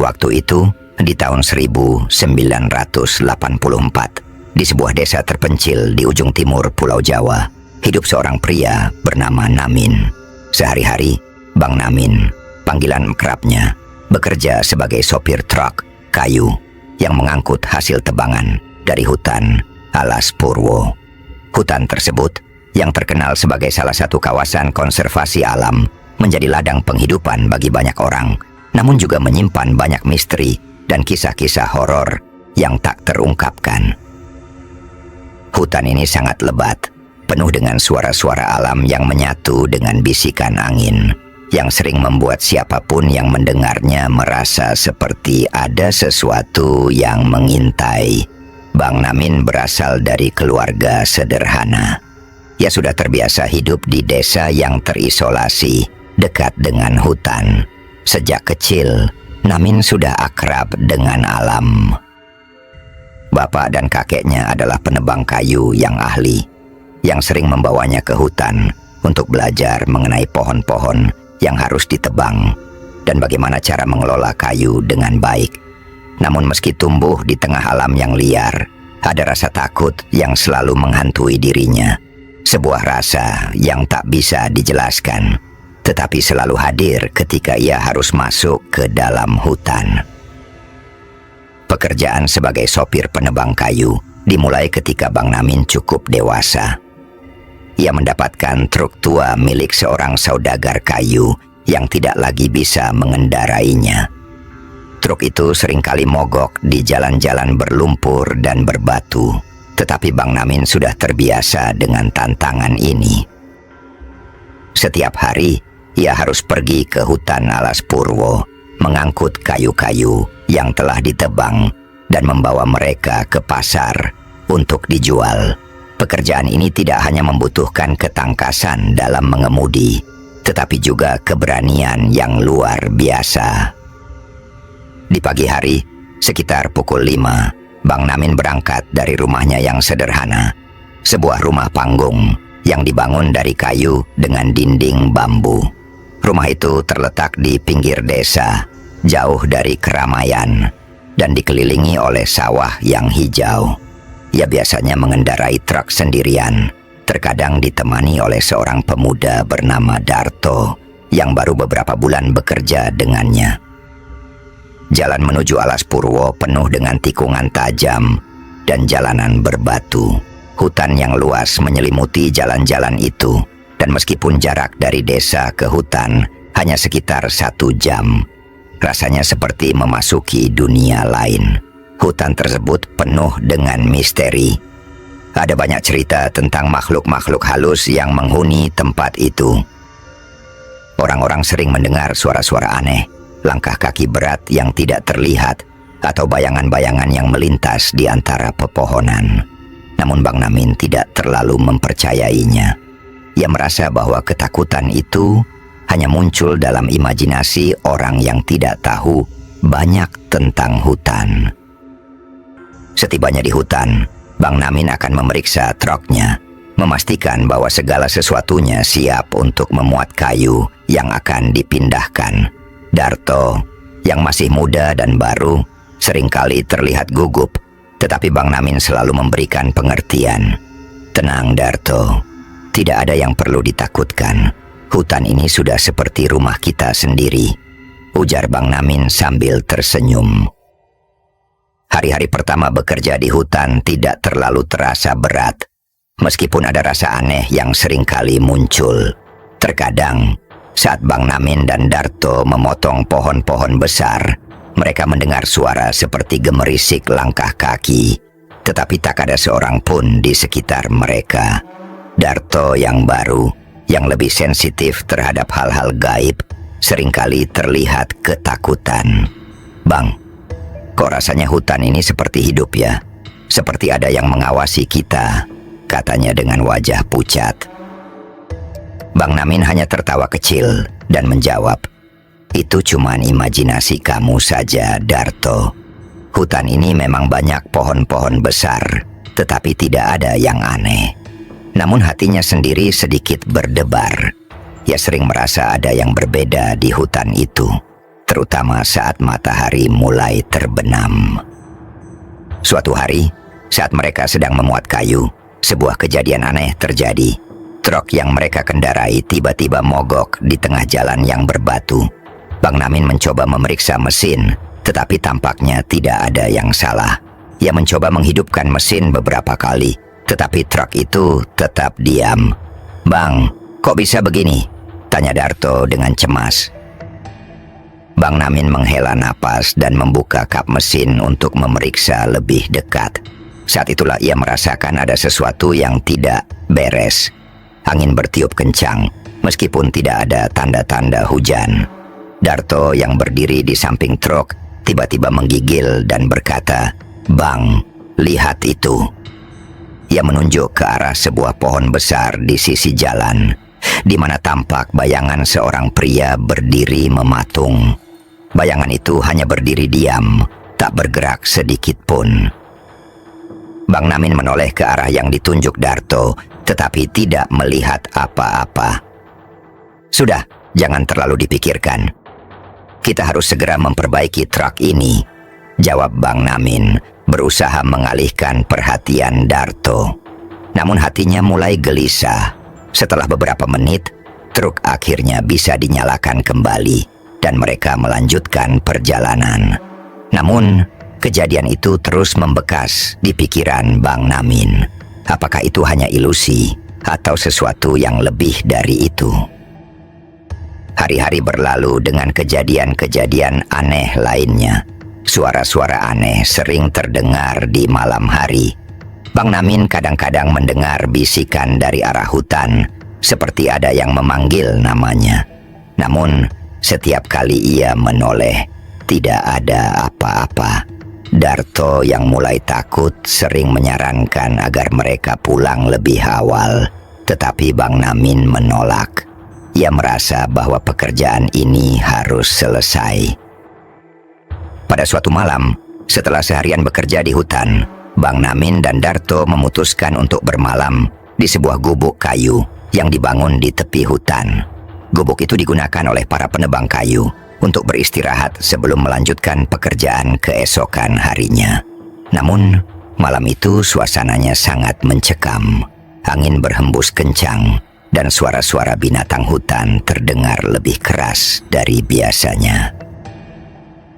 Waktu itu, di tahun 1984, di sebuah desa terpencil di ujung timur Pulau Jawa, hidup seorang pria bernama Namin. Sehari-hari, Bang Namin, panggilan kerapnya, bekerja sebagai sopir truk kayu yang mengangkut hasil tebangan dari hutan Alas Purwo. Hutan tersebut, yang terkenal sebagai salah satu kawasan konservasi alam, menjadi ladang penghidupan bagi banyak orang, namun juga menyimpan banyak misteri dan kisah-kisah horor yang tak terungkapkan. Hutan ini sangat lebat, penuh dengan suara-suara alam yang menyatu dengan bisikan angin, yang sering membuat siapapun yang mendengarnya merasa seperti ada sesuatu yang mengintai. Bang Namin berasal dari keluarga sederhana. Ia sudah terbiasa hidup di desa yang terisolasi, dekat dengan hutan. Sejak kecil, Namin sudah akrab dengan alam. Bapak dan kakeknya adalah penebang kayu yang ahli, yang sering membawanya ke hutan untuk belajar mengenai pohon-pohon yang harus ditebang dan bagaimana cara mengelola kayu dengan baik. Namun meski tumbuh di tengah alam yang liar, ada rasa takut yang selalu menghantui dirinya. Sebuah rasa yang tak bisa dijelaskan, tetapi selalu hadir ketika ia harus masuk ke dalam hutan. Pekerjaan sebagai sopir penebang kayu dimulai ketika Bang Namin cukup dewasa. Ia mendapatkan truk tua milik seorang saudagar kayu yang tidak lagi bisa mengendarainya. Truk itu seringkali mogok di jalan-jalan berlumpur dan berbatu, tetapi Bang Namin sudah terbiasa dengan tantangan ini. Setiap hari, ia harus pergi ke hutan Alas Purwo, mengangkut kayu-kayu yang telah ditebang dan membawa mereka ke pasar untuk dijual. Pekerjaan ini tidak hanya membutuhkan ketangkasan dalam mengemudi, tetapi juga keberanian yang luar biasa. Di pagi hari, sekitar pukul 5, Bang Namin berangkat dari rumahnya yang sederhana, sebuah rumah panggung yang dibangun dari kayu dengan dinding bambu. Rumah itu terletak di pinggir desa, jauh dari keramaian, dan dikelilingi oleh sawah yang hijau. Ia biasanya mengendarai truk sendirian, terkadang ditemani oleh seorang pemuda bernama Darto, yang baru beberapa bulan bekerja dengannya. Jalan menuju Alas Purwo penuh dengan tikungan tajam dan jalanan berbatu. Hutan yang luas menyelimuti jalan-jalan itu, dan meskipun jarak dari desa ke hutan hanya sekitar 1 jam, rasanya seperti memasuki dunia lain. Hutan tersebut penuh dengan misteri. Ada banyak cerita tentang makhluk-makhluk halus yang menghuni tempat itu. Orang-orang sering mendengar suara-suara aneh, langkah kaki berat yang tidak terlihat, atau bayangan-bayangan yang melintas di antara pepohonan. Namun Bang Namin tidak terlalu mempercayainya. Ia merasa bahwa ketakutan itu hanya muncul dalam imajinasi orang yang tidak tahu banyak tentang hutan. Setibanya di hutan, Bang Namin akan memeriksa truknya, memastikan bahwa segala sesuatunya siap untuk memuat kayu yang akan dipindahkan. Darto, yang masih muda dan baru, seringkali terlihat gugup, tetapi Bang Namin selalu memberikan pengertian. "Tenang Darto, tidak ada yang perlu ditakutkan. Hutan ini sudah seperti rumah kita sendiri," ujar Bang Namin sambil tersenyum. Hari-hari pertama bekerja di hutan tidak terlalu terasa berat, meskipun ada rasa aneh yang seringkali muncul. Terkadang, saat Bang Namin dan Darto memotong pohon-pohon besar, mereka mendengar suara seperti gemerisik langkah kaki, tetapi tak ada seorang pun di sekitar mereka. Darto yang baru, yang lebih sensitif terhadap hal-hal gaib, seringkali terlihat ketakutan. "Bang, kok rasanya hutan ini seperti hidup ya? Seperti ada yang mengawasi kita," katanya dengan wajah pucat. Bang Namin hanya tertawa kecil dan menjawab, "Itu cuman imajinasi kamu saja, Darto. Hutan ini memang banyak pohon-pohon besar, tetapi tidak ada yang aneh." Namun hatinya sendiri sedikit berdebar. Ia sering merasa ada yang berbeda di hutan itu. terutama saat matahari mulai terbenam. Suatu hari, saat mereka sedang memuat kayu, sebuah kejadian aneh terjadi. Truk yang mereka kendarai tiba-tiba mogok di tengah jalan yang berbatu. Bang Namin mencoba memeriksa mesin, tetapi tampaknya tidak ada yang salah. Ia mencoba menghidupkan mesin beberapa kali, tetapi truk itu tetap diam. "Bang, kok bisa begini?" tanya Darto dengan cemas. Bang Namin menghela napas dan membuka kap mesin untuk memeriksa lebih dekat. Saat itulah ia merasakan ada sesuatu yang tidak beres. Angin bertiup kencang, meskipun tidak ada tanda-tanda hujan. Darto yang berdiri di samping truk tiba-tiba menggigil dan berkata, "Bang, lihat itu." Ia menunjuk ke arah sebuah pohon besar di sisi jalan, di mana tampak bayangan seorang pria berdiri mematung. Bayangan itu hanya berdiri diam, tak bergerak sedikit pun. Bang Namin menoleh ke arah yang ditunjuk Darto, tetapi tidak melihat apa-apa. "Sudah, jangan terlalu dipikirkan. Kita harus segera memperbaiki truk ini," jawab Bang Namin, berusaha mengalihkan perhatian Darto. Namun hatinya mulai gelisah. Setelah beberapa menit, truk akhirnya bisa dinyalakan kembali dan mereka melanjutkan perjalanan. Namun, kejadian itu terus membekas di pikiran Bang Namin. Apakah itu hanya ilusi atau sesuatu yang lebih dari itu? Hari-hari berlalu dengan kejadian-kejadian aneh lainnya. Suara-suara aneh sering terdengar di malam hari. Bang Namin kadang-kadang mendengar bisikan dari arah hutan, seperti ada yang memanggil namanya. Namun, setiap kali ia menoleh, tidak ada apa-apa. Darto yang mulai takut sering menyarankan agar mereka pulang lebih awal, tetapi Bang Namin menolak. Ia merasa bahwa pekerjaan ini harus selesai. Pada suatu malam, setelah seharian bekerja di hutan, Bang Namin dan Darto memutuskan untuk bermalam di sebuah gubuk kayu yang dibangun di tepi hutan. Gubuk itu digunakan oleh para penebang kayu untuk beristirahat sebelum melanjutkan pekerjaan keesokan harinya. Namun, malam itu suasananya sangat mencekam. Angin berhembus kencang dan suara-suara binatang hutan terdengar lebih keras dari biasanya.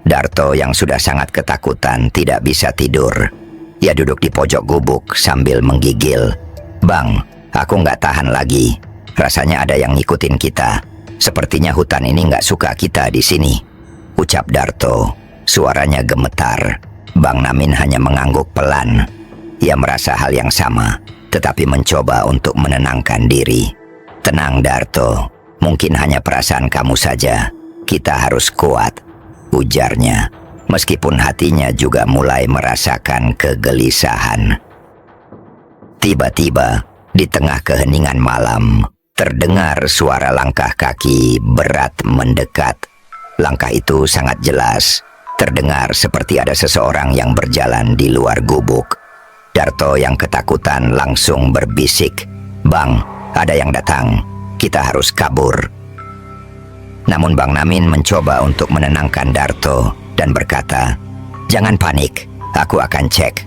Darto yang sudah sangat ketakutan tidak bisa tidur. Ia duduk di pojok gubuk sambil menggigil. "Bang, aku nggak tahan lagi. Rasanya ada yang ngikutin kita. Sepertinya hutan ini nggak suka kita di sini," ucap Darto. Suaranya gemetar. Bang Namin hanya mengangguk pelan. Ia merasa hal yang sama, tetapi mencoba untuk menenangkan diri. "Tenang Darto, mungkin hanya perasaan kamu saja. Kita harus kuat," ujarnya, meskipun hatinya juga mulai merasakan kegelisahan. Tiba-tiba, di tengah keheningan malam, terdengar suara langkah kaki berat mendekat. Langkah itu sangat jelas, terdengar seperti ada seseorang yang berjalan di luar gubuk. Darto yang ketakutan langsung berbisik, "Bang, ada yang datang. Kita harus kabur." Namun Bang Namin mencoba untuk menenangkan Darto dan berkata, "Jangan panik, aku akan cek."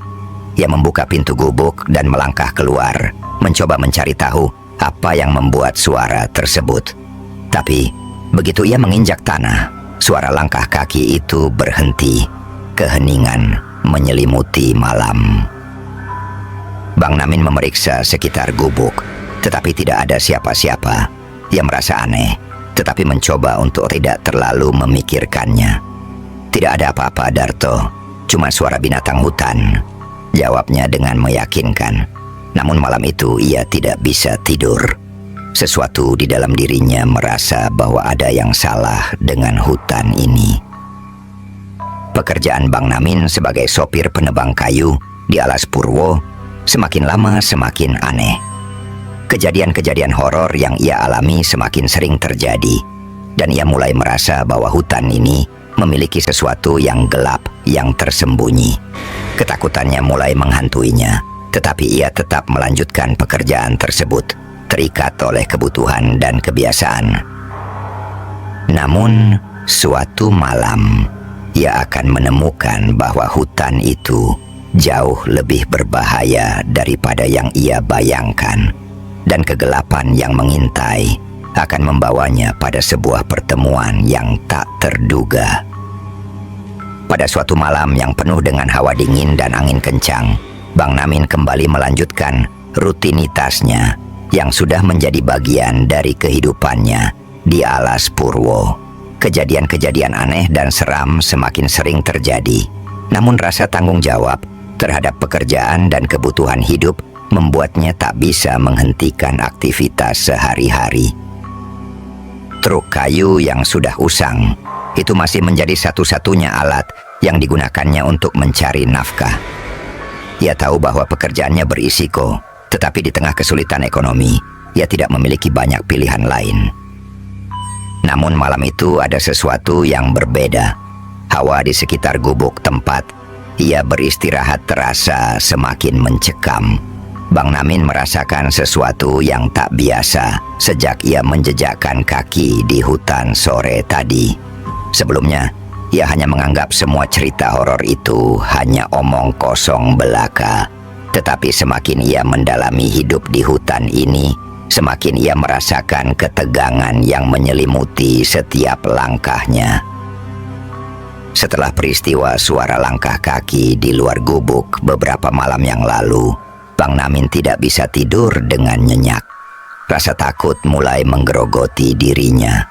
Ia membuka pintu gubuk dan melangkah keluar, mencoba mencari tahu apa yang membuat suara tersebut. Tapi, begitu ia menginjak tanah, suara langkah kaki itu berhenti. Keheningan menyelimuti malam. Bang Namin memeriksa sekitar gubuk, tetapi tidak ada siapa-siapa. Ia merasa aneh, tetapi mencoba untuk tidak terlalu memikirkannya. "Tidak ada apa-apa Darto, cuma suara binatang hutan," jawabnya dengan meyakinkan. Namun malam itu ia tidak bisa tidur. Sesuatu di dalam dirinya merasa bahwa ada yang salah dengan hutan ini. Pekerjaan Bang Namin sebagai sopir penebang kayu di Alas Purwo semakin lama semakin aneh. Kejadian-kejadian horor yang ia alami semakin sering terjadi, dan ia mulai merasa bahwa hutan ini memiliki sesuatu yang gelap, yang tersembunyi. Ketakutannya mulai menghantuinya, tetapi ia tetap melanjutkan pekerjaan tersebut, terikat oleh kebutuhan dan kebiasaan. Namun, Suatu malam, ia akan menemukan bahwa hutan itu jauh lebih berbahaya daripada yang ia bayangkan, dan kegelapan yang mengintai akan membawanya pada sebuah pertemuan yang tak terduga. Pada suatu malam yang penuh dengan hawa dingin dan angin kencang, Bang Namin kembali melanjutkan rutinitasnya yang sudah menjadi bagian dari kehidupannya di Alas Purwo. Kejadian-kejadian aneh dan seram semakin sering terjadi. Namun rasa tanggung jawab terhadap pekerjaan dan kebutuhan hidup membuatnya tak bisa menghentikan aktivitas sehari-hari. Truk kayu yang sudah usang itu masih menjadi satu-satunya alat yang digunakannya untuk mencari nafkah. Ia tahu bahwa pekerjaannya berisiko, tetapi di tengah kesulitan ekonomi, ia tidak memiliki banyak pilihan lain. Namun malam itu ada sesuatu yang berbeda. Hawa di sekitar gubuk tempat ia beristirahat terasa semakin mencekam. Bang Namin merasakan sesuatu yang tak biasa sejak ia menjejakkan kaki di hutan sore tadi. Sebelumnya, ia hanya menganggap semua cerita horor itu hanya omong kosong belaka. Tetapi semakin ia mendalami hidup di hutan ini, semakin ia merasakan ketegangan yang menyelimuti setiap langkahnya. Setelah peristiwa suara langkah kaki di luar gubuk beberapa malam yang lalu, Bang Namin tidak bisa tidur dengan nyenyak. Rasa takut mulai menggerogoti dirinya.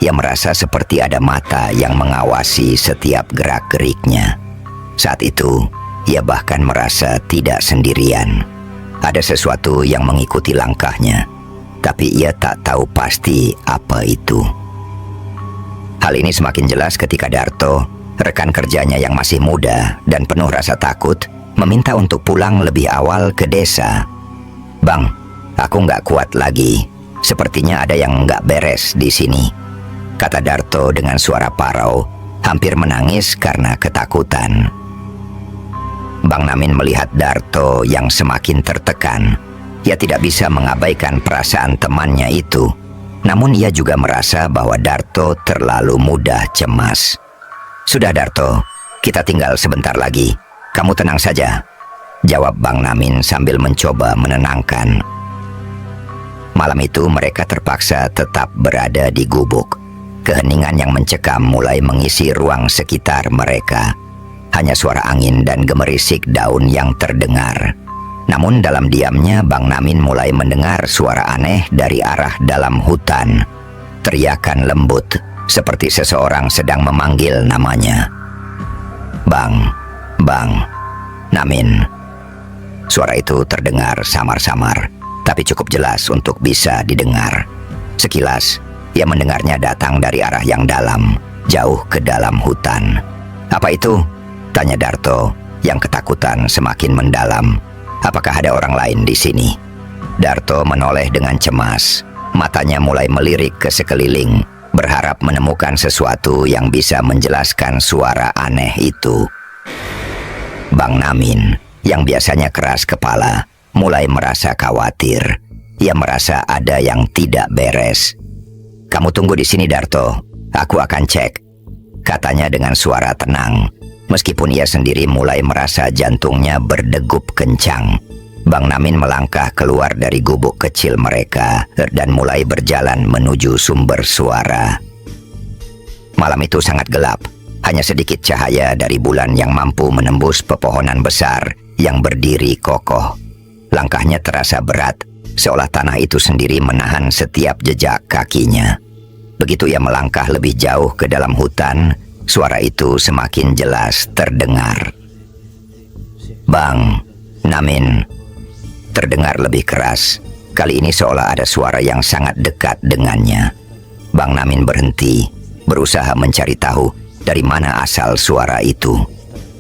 Ia merasa seperti ada mata yang mengawasi setiap gerak-geriknya. Saat itu, ia bahkan merasa tidak sendirian. Ada sesuatu yang mengikuti langkahnya, tapi ia tak tahu pasti apa itu. Hal ini semakin jelas ketika Darto, rekan kerjanya yang masih muda dan penuh rasa takut, meminta untuk pulang lebih awal ke desa. "Bang, aku nggak kuat lagi. Sepertinya ada yang nggak beres di sini," kata Darto dengan suara parau, hampir menangis karena ketakutan. Bang Namin melihat Darto yang semakin tertekan. Ia tidak bisa mengabaikan perasaan temannya itu. Namun ia juga merasa bahwa Darto terlalu mudah cemas. "Sudah Darto, kita tinggal sebentar lagi. Kamu tenang saja," jawab Bang Namin sambil mencoba menenangkan. Malam itu mereka terpaksa tetap berada di gubuk. Keheningan yang mencekam mulai mengisi ruang sekitar mereka. Hanya suara angin dan gemerisik daun yang terdengar. Namun dalam diamnya Bang Namin mulai mendengar suara aneh dari arah dalam hutan. Teriakan lembut, seperti seseorang sedang memanggil namanya. "Bang, Bang, Namin." Suara itu terdengar samar-samar, tapi cukup jelas untuk bisa didengar. Sekilas, ia mendengarnya datang dari arah yang dalam, jauh ke dalam hutan. "Apa itu?" tanya Darto, yang ketakutan semakin mendalam. "Apakah ada orang lain di sini?" Darto menoleh dengan cemas. Matanya mulai melirik ke sekeliling, berharap menemukan sesuatu yang bisa menjelaskan suara aneh itu. Bang Namin, yang biasanya keras kepala, mulai merasa khawatir. Ia merasa ada yang tidak beres. "Kamu tunggu di sini Darto, aku akan cek," katanya dengan suara tenang. Meskipun ia sendiri mulai merasa jantungnya berdegup kencang. Bang Namin melangkah keluar dari gubuk kecil mereka dan mulai berjalan menuju sumber suara. Malam itu sangat gelap. Hanya sedikit cahaya dari bulan yang mampu menembus pepohonan besar yang berdiri kokoh. Langkahnya terasa berat, seolah tanah itu sendiri menahan setiap jejak kakinya. Begitu ia melangkah lebih jauh ke dalam hutan, suara itu semakin jelas terdengar. "Bang Namin," terdengar lebih keras. Kali ini seolah ada suara yang sangat dekat dengannya. Bang Namin berhenti, berusaha mencari tahu dari mana asal suara itu.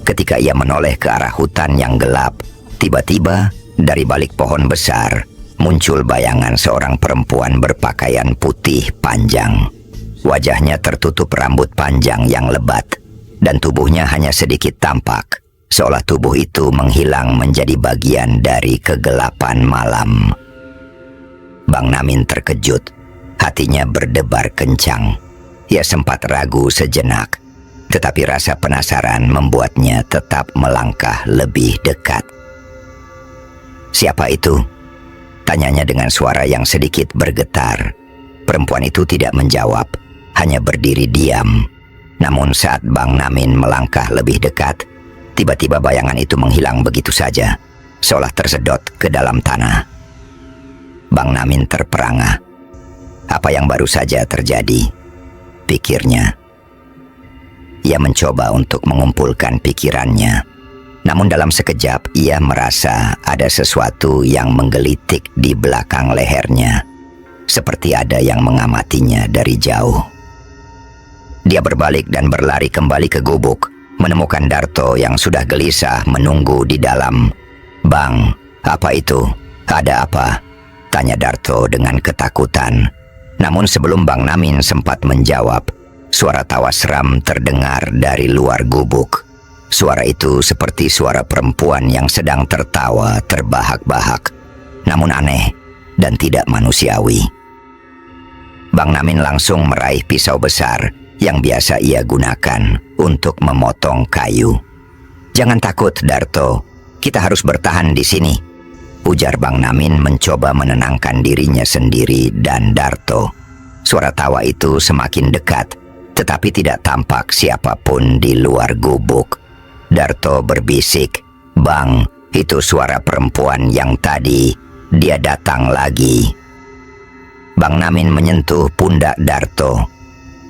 Ketika ia menoleh ke arah hutan yang gelap, tiba-tiba dari balik pohon besar muncul bayangan seorang perempuan berpakaian putih panjang. Wajahnya tertutup rambut panjang yang lebat, dan tubuhnya hanya sedikit tampak, seolah tubuh itu menghilang menjadi bagian dari kegelapan malam. Bang Namin terkejut, hatinya berdebar kencang. ia sempat ragu sejenak, tetapi rasa penasaran membuatnya tetap melangkah lebih dekat. "Siapa itu?" tanyanya dengan suara yang sedikit bergetar. Perempuan itu tidak menjawab, hanya berdiri diam. Namun saat Bang Namin melangkah lebih dekat, tiba-tiba bayangan itu menghilang begitu saja, seolah tersedot ke dalam tanah. Bang Namin terperangah. Apa yang baru saja terjadi? Pikirnya. Ia mencoba untuk mengumpulkan pikirannya, namun dalam sekejap ia merasa ada sesuatu yang menggelitik di belakang lehernya, seperti ada yang mengamatinya dari jauh. Dia berbalik dan berlari kembali ke gubuk, menemukan Darto yang sudah gelisah menunggu di dalam. "Bang, apa itu? Ada apa?" tanya Darto dengan ketakutan. Namun sebelum Bang Namin sempat menjawab, suara tawa seram terdengar dari luar gubuk. Suara itu seperti suara perempuan yang sedang tertawa terbahak-bahak, namun aneh dan tidak manusiawi. Bang Namin langsung meraih pisau besar yang biasa ia gunakan untuk memotong kayu. "Jangan takut, Darto. Kita harus bertahan di sini," ujar Bang Namin mencoba menenangkan dirinya sendiri dan Darto. Suara tawa itu semakin dekat, tetapi tidak tampak siapapun di luar gubuk. Darto berbisik, "Bang, itu suara perempuan yang tadi. Dia datang lagi." Bang Namin menyentuh pundak Darto.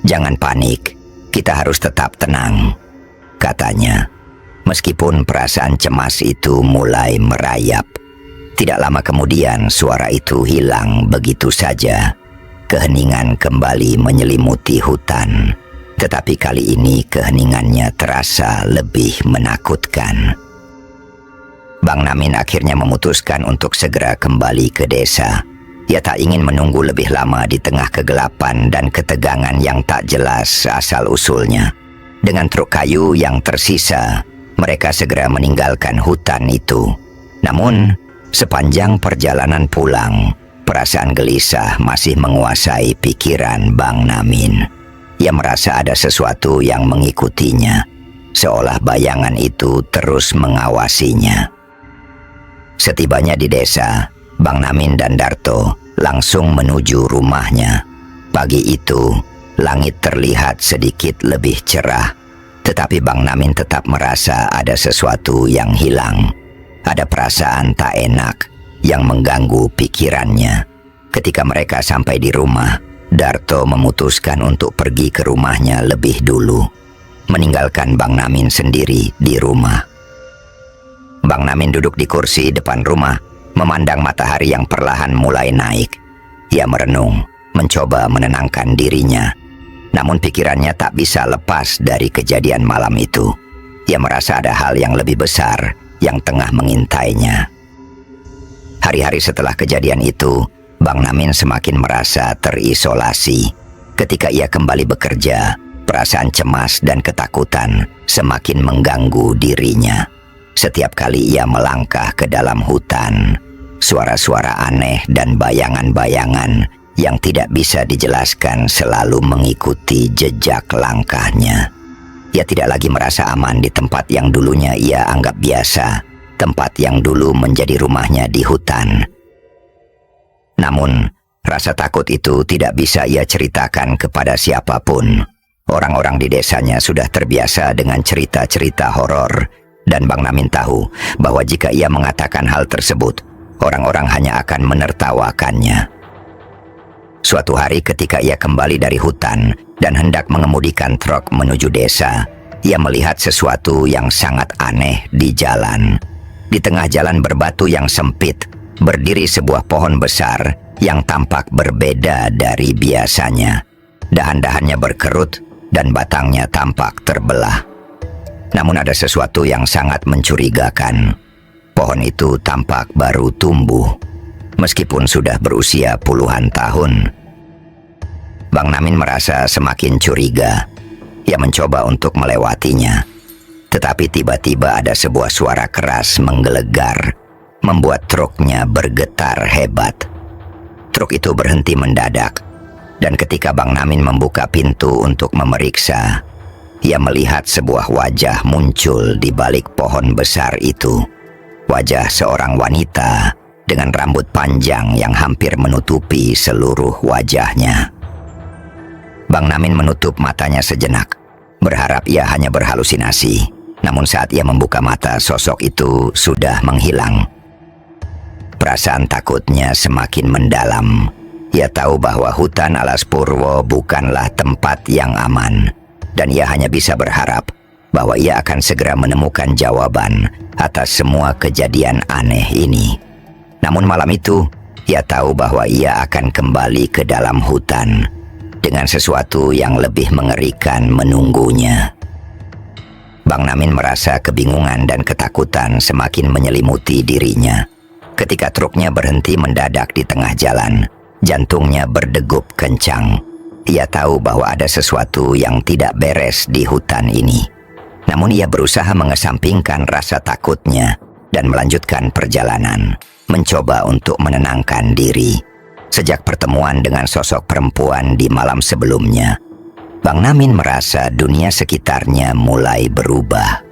"Jangan panik, kita harus tetap tenang," katanya. Meskipun perasaan cemas itu mulai merayap. Tidak lama kemudian suara itu hilang begitu saja. Keheningan kembali menyelimuti hutan. Tetapi kali ini keheningannya terasa lebih menakutkan. Bang Namin akhirnya memutuskan untuk segera kembali ke desa. Ia tak ingin menunggu lebih lama di tengah kegelapan dan ketegangan yang tak jelas asal-usulnya. Dengan truk kayu yang tersisa, mereka segera meninggalkan hutan itu. Namun, sepanjang perjalanan pulang, perasaan gelisah masih menguasai pikiran Bang Namin. Ia merasa ada sesuatu yang mengikutinya, seolah bayangan itu terus mengawasinya. Setibanya di desa, Bang Namin dan Darto langsung menuju rumahnya. Pagi itu, langit terlihat sedikit lebih cerah, tetapi Bang Namin tetap merasa ada sesuatu yang hilang. Ada perasaan tak enak yang mengganggu pikirannya. Ketika mereka sampai di rumah, Darto memutuskan untuk pergi ke rumahnya lebih dulu, meninggalkan Bang Namin sendiri di rumah. Bang Namin duduk di kursi depan rumah, memandang matahari yang perlahan mulai naik. Ia merenung, mencoba menenangkan dirinya. Namun pikirannya tak bisa lepas dari kejadian malam itu. Ia merasa ada hal yang lebih besar yang tengah mengintainya. Hari-hari setelah kejadian itu, Bang Namin semakin merasa terisolasi. Ketika ia kembali bekerja, perasaan cemas dan ketakutan semakin mengganggu dirinya. Setiap kali ia melangkah ke dalam hutan, suara-suara aneh dan bayangan-bayangan yang tidak bisa dijelaskan selalu mengikuti jejak langkahnya. Ia tidak lagi merasa aman di tempat yang dulunya ia anggap biasa, tempat yang dulu menjadi rumahnya di hutan. Namun, rasa takut itu tidak bisa ia ceritakan kepada siapapun. Orang-orang di desanya sudah terbiasa dengan cerita-cerita horor, dan Bang Namin tahu bahwa jika ia mengatakan hal tersebut, orang-orang hanya akan menertawakannya. Suatu hari ketika ia kembali dari hutan dan hendak mengemudikan truk menuju desa, ia melihat sesuatu yang sangat aneh di jalan. Di tengah jalan berbatu yang sempit, berdiri sebuah pohon besar yang tampak berbeda dari biasanya. Dahan-dahannya berkerut dan batangnya tampak terbelah. Namun ada sesuatu yang sangat mencurigakan. Pohon itu tampak baru tumbuh, meskipun sudah berusia puluhan tahun. Bang Namin merasa semakin curiga. Ia mencoba untuk melewatinya. Tetapi tiba-tiba ada sebuah suara keras menggelegar, membuat truknya bergetar hebat. Truk itu berhenti mendadak. Dan ketika Bang Namin membuka pintu untuk memeriksa, ia melihat sebuah wajah muncul di balik pohon besar itu. Wajah seorang wanita dengan rambut panjang yang hampir menutupi seluruh wajahnya. Bang Namin menutup matanya sejenak, berharap ia hanya berhalusinasi. Namun saat ia membuka mata, sosok itu sudah menghilang. Perasaan takutnya semakin mendalam. Ia tahu bahwa hutan Alas Purwo bukanlah tempat yang aman, dan ia hanya bisa berharap bahwa ia akan segera menemukan jawaban atas semua kejadian aneh ini. Namun malam itu, ia tahu bahwa ia akan kembali ke dalam hutan dengan sesuatu yang lebih mengerikan menunggunya. Bang Namin merasa kebingungan dan ketakutan semakin menyelimuti dirinya. Ketika truknya berhenti mendadak di tengah jalan, jantungnya berdegup kencang. Ia tahu bahwa ada sesuatu yang tidak beres di hutan ini. Namun ia berusaha mengesampingkan rasa takutnya dan melanjutkan perjalanan, mencoba untuk menenangkan diri. Sejak pertemuan dengan sosok perempuan di malam sebelumnya, Bang Namin merasa dunia sekitarnya mulai berubah.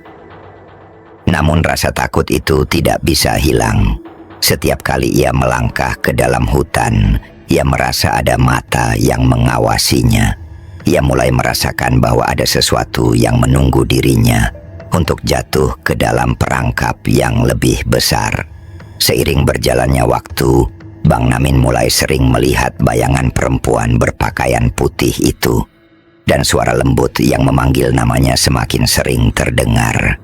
Namun rasa takut itu tidak bisa hilang. Setiap kali ia melangkah ke dalam hutan, ia merasa ada mata yang mengawasinya. Ia mulai merasakan bahwa ada sesuatu yang menunggu dirinya untuk jatuh ke dalam perangkap yang lebih besar. Seiring berjalannya waktu, Bang Namin mulai sering melihat bayangan perempuan berpakaian putih itu, dan suara lembut yang memanggil namanya semakin sering terdengar.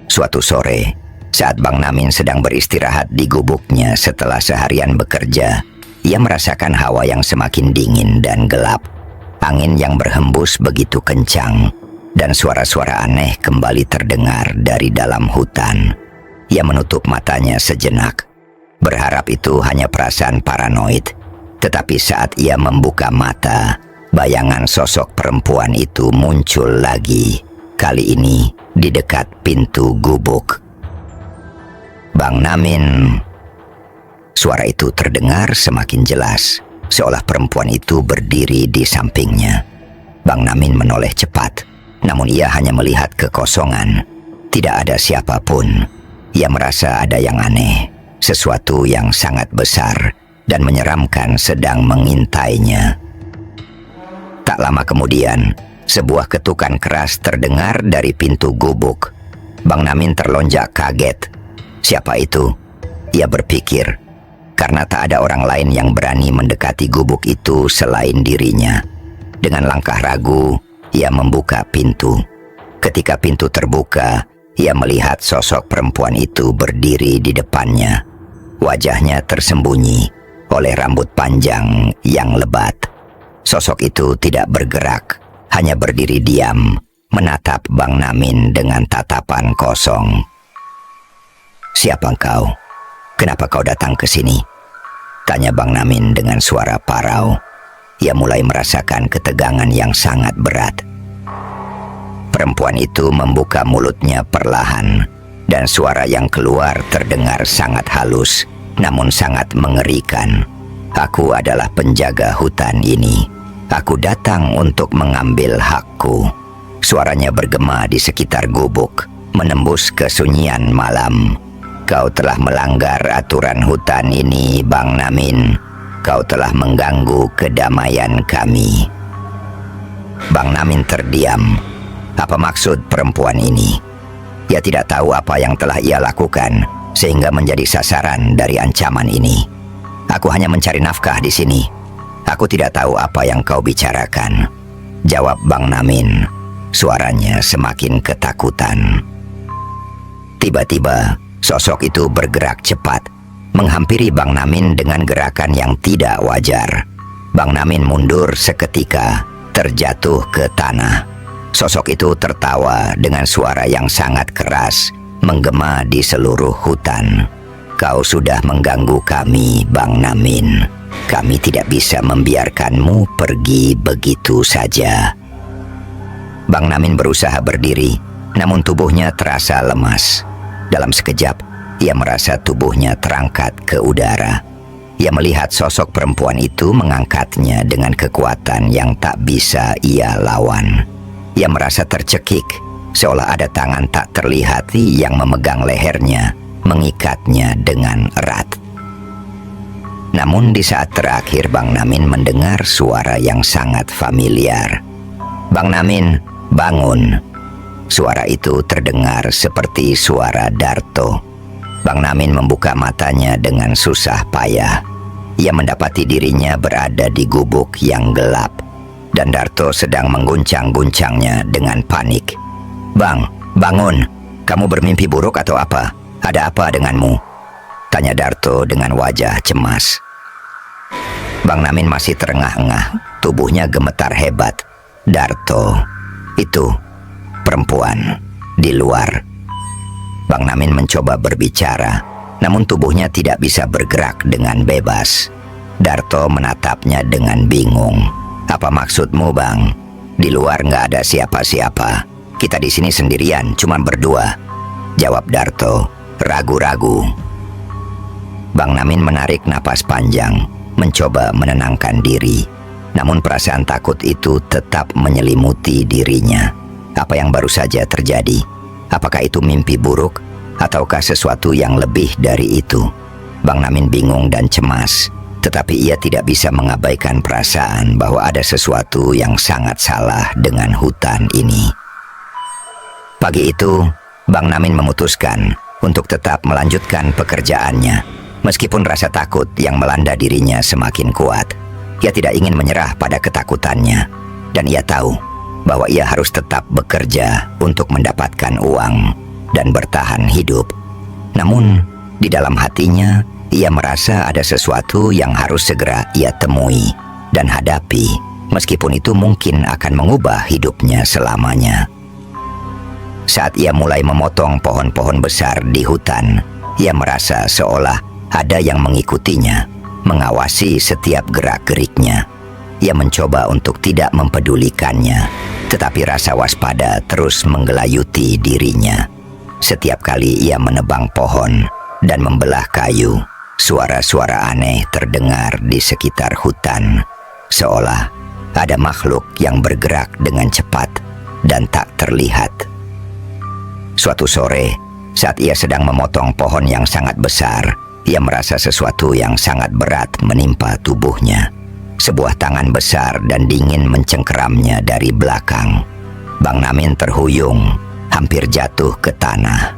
Suatu sore, saat Bang Namin sedang beristirahat di gubuknya setelah seharian bekerja, ia merasakan hawa yang semakin dingin dan gelap. Angin yang berhembus begitu kencang, dan suara-suara aneh kembali terdengar dari dalam hutan. Ia menutup matanya sejenak, berharap itu hanya perasaan paranoid. Tetapi saat ia membuka mata, bayangan sosok perempuan itu muncul lagi. Kali ini di dekat pintu gubuk. Bang Namin. Suara itu terdengar semakin jelas, seolah perempuan itu berdiri di sampingnya. Bang Namin menoleh cepat, namun ia hanya melihat kekosongan. Tidak ada siapapun. Ia merasa ada yang aneh, sesuatu yang sangat besar dan menyeramkan sedang mengintainya. Tak lama kemudian, sebuah ketukan keras terdengar dari pintu gubuk. Bang Namin terlonjak kaget. Siapa itu? Ia berpikir, karena tak ada orang lain yang berani mendekati gubuk itu selain dirinya. Dengan langkah ragu, ia membuka pintu. Ketika pintu terbuka, ia melihat sosok perempuan itu berdiri di depannya. Wajahnya tersembunyi oleh rambut panjang yang lebat. Sosok itu tidak bergerak, hanya berdiri diam, menatap Bang Namin dengan tatapan kosong. "Siapa engkau? Kenapa kau datang ke sini?" tanya Bang Namin dengan suara parau. Ia mulai merasakan ketegangan yang sangat berat. Perempuan itu membuka mulutnya perlahan, dan suara yang keluar terdengar sangat halus, namun sangat mengerikan. "Aku adalah penjaga hutan ini. Aku datang untuk mengambil hakku." Suaranya bergema di sekitar gubuk, menembus kesunyian malam. "Kau telah melanggar aturan hutan ini, Bang Namin. Kau telah mengganggu kedamaian kami." Bang Namin terdiam. Apa maksud perempuan ini? Ia tidak tahu apa yang telah ia lakukan sehingga menjadi sasaran dari ancaman ini. "Aku hanya mencari nafkah di sini. Aku tidak tahu apa yang kau bicarakan," jawab Bang Namin. Suaranya semakin ketakutan. Tiba-tiba, sosok itu bergerak cepat, menghampiri Bang Namin dengan gerakan yang tidak wajar. Bang Namin mundur seketika, terjatuh ke tanah. Sosok itu tertawa dengan suara yang sangat keras, menggema di seluruh hutan. "Kau sudah mengganggu kami, Bang Namin. Kami tidak bisa membiarkanmu pergi begitu saja." Bang Namin berusaha berdiri, namun tubuhnya terasa lemas. Dalam sekejap, ia merasa tubuhnya terangkat ke udara. Ia melihat sosok perempuan itu mengangkatnya dengan kekuatan yang tak bisa ia lawan. Ia merasa tercekik, seolah ada tangan tak terlihat yang memegang lehernya, mengikatnya dengan erat. Namun di saat terakhir Bang Namin mendengar suara yang sangat familiar. "Bang Namin, bangun!" Suara itu terdengar seperti suara Darto. Bang Namin membuka matanya dengan susah payah. Ia mendapati dirinya berada di gubuk yang gelap, dan Darto sedang mengguncang-guncangnya dengan panik. "Bang, bangun! Kamu bermimpi buruk atau apa? Ada apa denganmu?" tanya Darto dengan wajah cemas. Bang Namin masih terengah-engah, tubuhnya gemetar hebat. "Darto, itu perempuan di luar." Bang Namin mencoba berbicara, namun tubuhnya tidak bisa bergerak dengan bebas. Darto menatapnya dengan bingung. "Apa maksudmu, Bang? Di luar nggak ada siapa-siapa. Kita di sini sendirian, cuma berdua," jawab Darto, ragu-ragu. Bang Namin menarik napas panjang, mencoba menenangkan diri. Namun perasaan takut itu tetap menyelimuti dirinya. Apa yang baru saja terjadi? Apakah itu mimpi buruk? Ataukah sesuatu yang lebih dari itu? Bang Namin bingung dan cemas, tetapi ia tidak bisa mengabaikan perasaan bahwa ada sesuatu yang sangat salah dengan hutan ini. Pagi itu, Bang Namin memutuskan untuk tetap melanjutkan pekerjaannya. Meskipun rasa takut yang melanda dirinya semakin kuat, ia tidak ingin menyerah pada ketakutannya, dan ia tahu bahwa ia harus tetap bekerja untuk mendapatkan uang dan bertahan hidup. Namun, di dalam hatinya, ia merasa ada sesuatu yang harus segera ia temui dan hadapi, meskipun itu mungkin akan mengubah hidupnya selamanya. Saat ia mulai memotong pohon-pohon besar di hutan, ia merasa seolah ada yang mengikutinya, mengawasi setiap gerak-geriknya. Ia mencoba untuk tidak mempedulikannya, tetapi rasa waspada terus menggelayuti dirinya. Setiap kali ia menebang pohon dan membelah kayu, suara-suara aneh terdengar di sekitar hutan, seolah ada makhluk yang bergerak dengan cepat dan tak terlihat. Suatu sore, saat ia sedang memotong pohon yang sangat besar, ia merasa sesuatu yang sangat berat menimpa tubuhnya. Sebuah tangan besar dan dingin mencengkeramnya dari belakang. Bang Namin terhuyung, hampir jatuh ke tanah.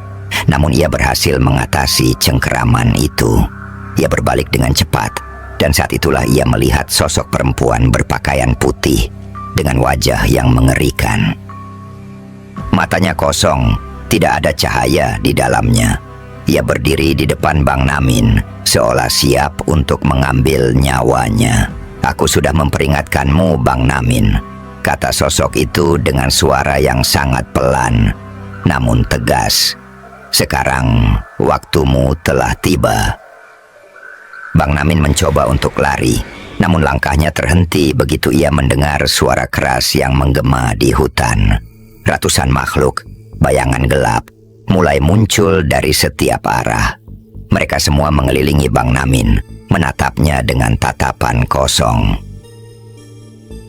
Namun ia berhasil mengatasi cengkeraman itu. Ia berbalik dengan cepat, dan saat itulah ia melihat sosok perempuan berpakaian putih dengan wajah yang mengerikan. Matanya kosong, tidak ada cahaya di dalamnya. Ia berdiri di depan Bang Namin, seolah siap untuk mengambil nyawanya. "Aku sudah memperingatkanmu, Bang Namin," kata sosok itu dengan suara yang sangat pelan, namun tegas. "Sekarang waktumu telah tiba." Bang Namin mencoba untuk lari, namun langkahnya terhenti begitu ia mendengar suara keras yang menggema di hutan. Ratusan makhluk, bayangan gelap, mulai muncul dari setiap arah. Mereka semua mengelilingi Bang Namin, menatapnya dengan tatapan kosong.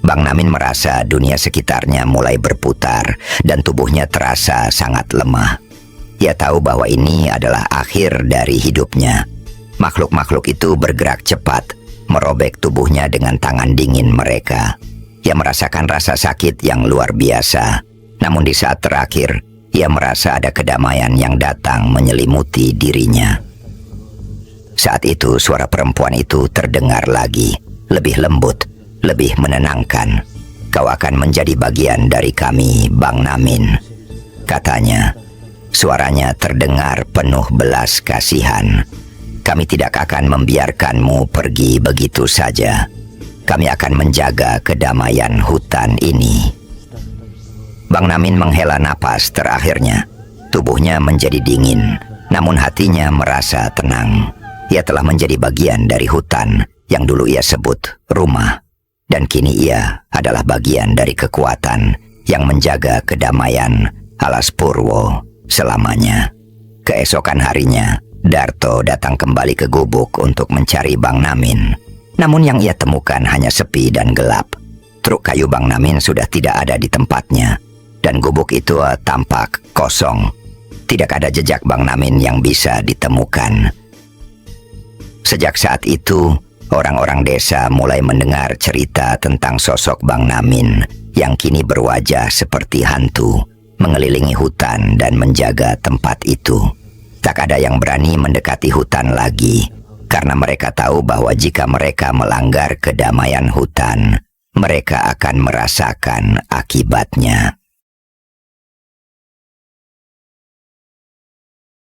Bang Namin merasa dunia sekitarnya mulai berputar dan tubuhnya terasa sangat lemah. Ia tahu bahwa ini adalah akhir dari hidupnya. Makhluk-makhluk itu bergerak cepat, merobek tubuhnya dengan tangan dingin mereka. Ia merasakan rasa sakit yang luar biasa. Namun di saat terakhir, ia merasa ada kedamaian yang datang menyelimuti dirinya. Saat itu suara perempuan itu terdengar lagi, lebih lembut, lebih menenangkan. "Kau akan menjadi bagian dari kami, Bang Namin," katanya. Suaranya terdengar penuh belas kasihan. "Kami tidak akan membiarkanmu pergi begitu saja. Kami akan menjaga kedamaian hutan ini." Bang Namin menghela napas terakhirnya. Tubuhnya menjadi dingin, namun hatinya merasa tenang. Ia telah menjadi bagian dari hutan yang dulu ia sebut rumah. Dan kini ia adalah bagian dari kekuatan yang menjaga kedamaian Alas Purwo selamanya. Keesokan harinya, Darto datang kembali ke gubuk untuk mencari Bang Namin. Namun yang ia temukan hanya sepi dan gelap. Truk kayu Bang Namin sudah tidak ada di tempatnya, dan gubuk itu tampak kosong. Tidak ada jejak Bang Namin yang bisa ditemukan. Sejak saat itu, orang-orang desa mulai mendengar cerita tentang sosok Bang Namin yang kini berwajah seperti hantu, mengelilingi hutan dan menjaga tempat itu. Tak ada yang berani mendekati hutan lagi, karena mereka tahu bahwa jika mereka melanggar kedamaian hutan, mereka akan merasakan akibatnya.